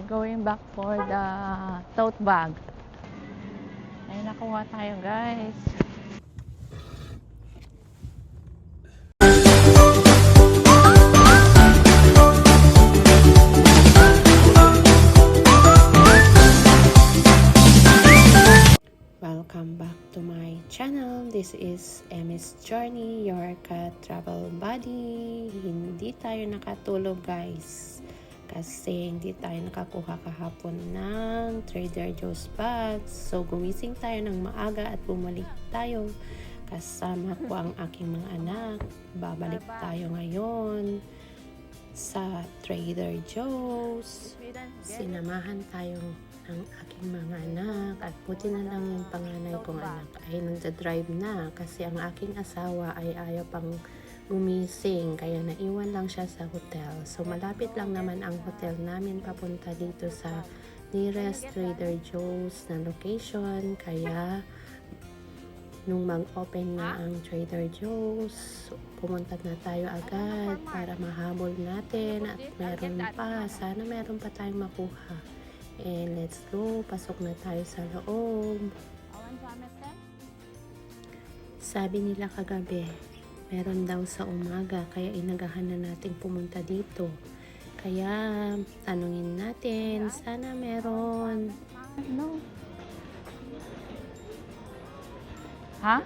Going back for the tote bag. Ay, nakuha tayo guys. Welcome back to my channel. This is Emmy's Journey, your ka-travel buddy. Hindi tayo nakatulog guys kasi hindi tayo nakakuha kahapon ng Trader Joe's bags. So gumising tayo ng maaga at bumalik tayo kasama ko ang aking mga anak. Babalik tayo ngayon sa Trader Joe's. Sinamahan tayo ng aking mga anak at buti na lang yung panganay kong anak ay nagda-drive na kasi ang aking asawa ay ayaw pang gumising kaya naiwan lang siya sa hotel. So malapit lang naman ang hotel namin papunta dito sa nearest Trader Joe's na location kaya nung mag-open na ang Trader Joe's, pumunta na tayo agad para mahabol natin at meron pa, sana meron pa tayong makuha. And let's go, pasok na tayo sa loob. Sabi nila kagabi, meron daw sa umaga, kaya inagahan na natin pumunta dito. Kaya tanungin natin, sana meron. No. Huh?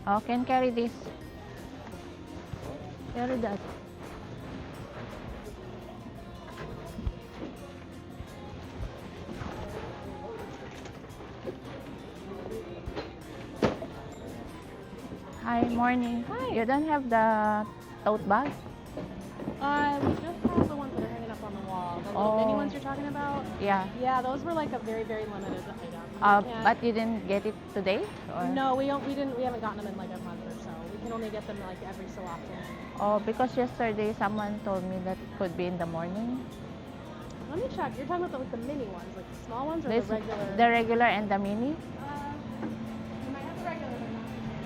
Oh, can carry this. Carry that. Hi, morning. Hi. You don't have the tote bag? We just have the ones that are hanging up on the wall. The little mini ones you're talking about? Yeah. Yeah, those were like a very, very limited item. But you didn't get it today? Or? No, we haven't gotten them in like a month or so. We can only get them like every so often. Oh, because yesterday someone told me that it could be in the morning. Let me check. You're talking about the mini ones, like the small ones or This, the regular? the regular and the mini? You might have the regular, but not the mini.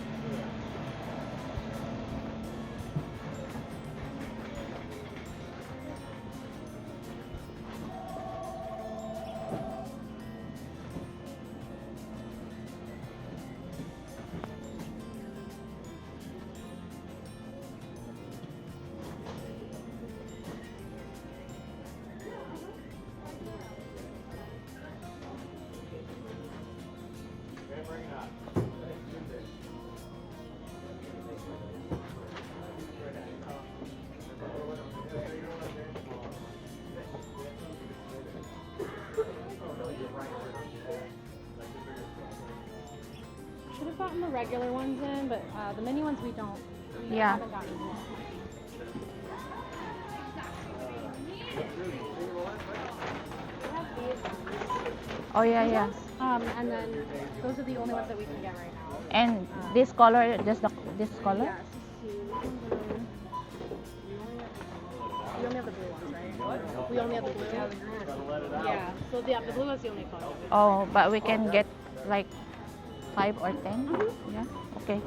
Should have gotten the regular ones in, but the mini ones we don't. We Yeah. haven't gotten them yet. We have these ones. Oh, yeah, yeah. And then those are the only ones that we can get right now. And this color, just this color? Yes. We only have the blue ones, right? We only have the blue. Yeah. So the blue is the only color. Oh, but we can get like 5 or 10? Yeah, okay.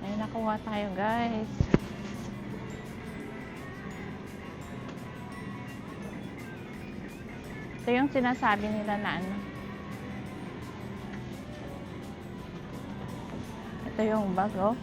Ay, nakuha tayo guys. Ito yung sinasabi nila na ano. Ito yung bag, oh.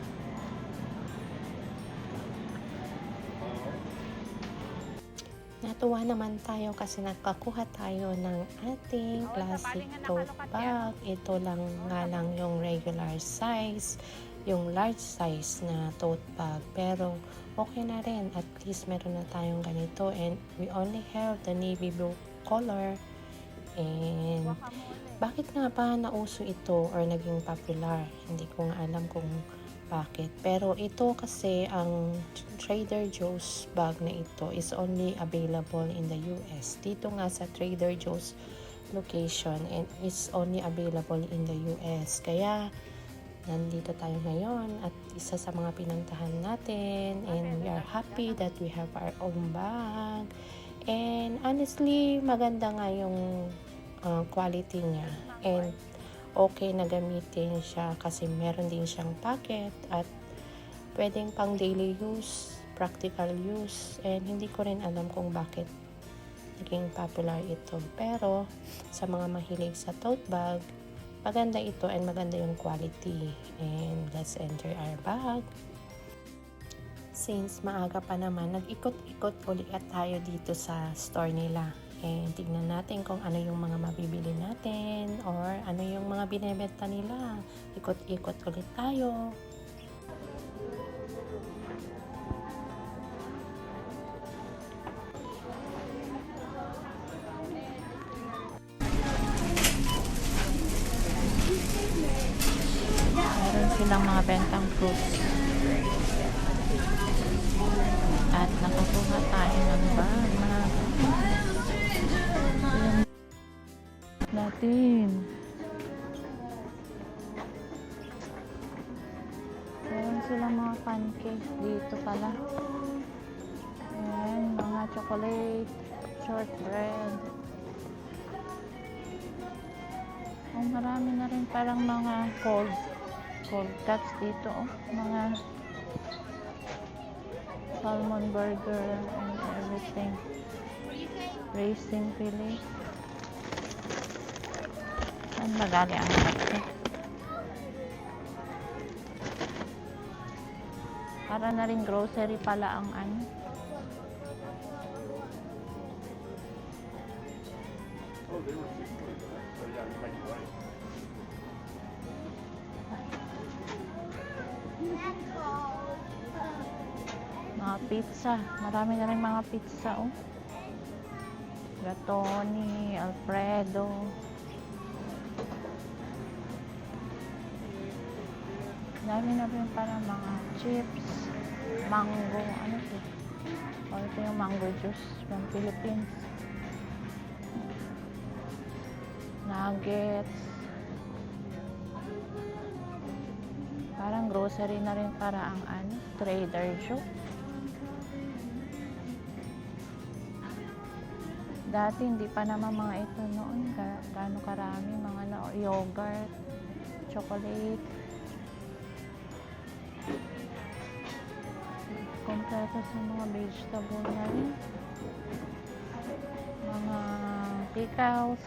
Natuwa naman tayo kasi nakakuha tayo ng ating classic tote bag. Ito lang nga lang yung regular size, yung large size na tote bag. Pero okay na rin, at least meron na tayong ganito. And we only have the navy blue color. And bakit nga ba nauso ito or naging popular? Hindi ko nga alam kung bakit. Pero ito kasi ang Trader Joe's bag na ito is only available in the US. Dito nga sa Trader Joe's location and it's only available in the US. Kaya nandito tayo ngayon at isa sa mga pinuntahan natin, and we are happy that we have our own bag. And honestly, maganda nga yung quality niya, and okay na gamitin siya kasi meron din siyang pocket at pwedeng pang daily use, practical use, and hindi ko rin alam kung bakit naging popular ito. Pero sa mga mahilig sa tote bag, maganda ito and maganda yung quality. And let's enter our bag. Since maaga pa naman, nag-ikot-ikot ulit tayo dito sa store nila. And tignan natin kung ano yung mga mabibili natin or ano yung mga binebenta nila. Ikot-ikot ulit tayo. Meron silang mga bentang fruits. At nakakuha tayo ng bag. Natin. Meron silang mga pancakes dito pala. Ayan, mga chocolate, shortbread. Oh, marami na rin parang mga cold cuts dito. Oh, mga salmon burger and everything. Racing fillet. Saan magali ang kape? Para na rin grocery pala ang ano. Mga pizza. Marami na rin mga pizza, oh. Gatoni, Alfredo. Dami na rin para mga chips, mango, ano to? O, ito yung mango juice from Philippines. Nuggets. Parang grocery na rin para ang ano, Trader Joe. Dati hindi pa naman mga ito noon, gaano karami, mga yogurt, chocolate. Kompleto sa mga vegetable na rin. Mga pickles.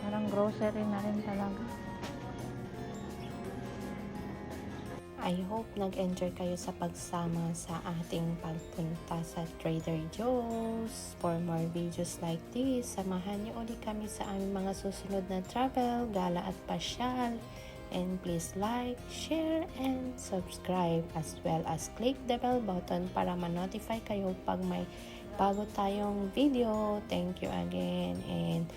Parang grocery na rin talaga. I hope nag-enjoy kayo sa pagsama sa ating pagpunta sa Trader Joe's. For more videos like this, samahan niyo ulit kami sa aming mga susunod na travel, gala at pasyal. And please like, share, and subscribe, as well as click the bell button para ma-notify kayo pag may bago tayong video. Thank you again, and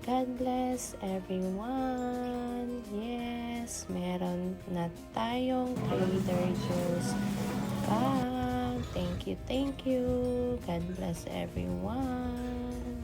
God bless everyone. Yes, meron na tayong Trader Joe's bag. Thank you. God bless everyone.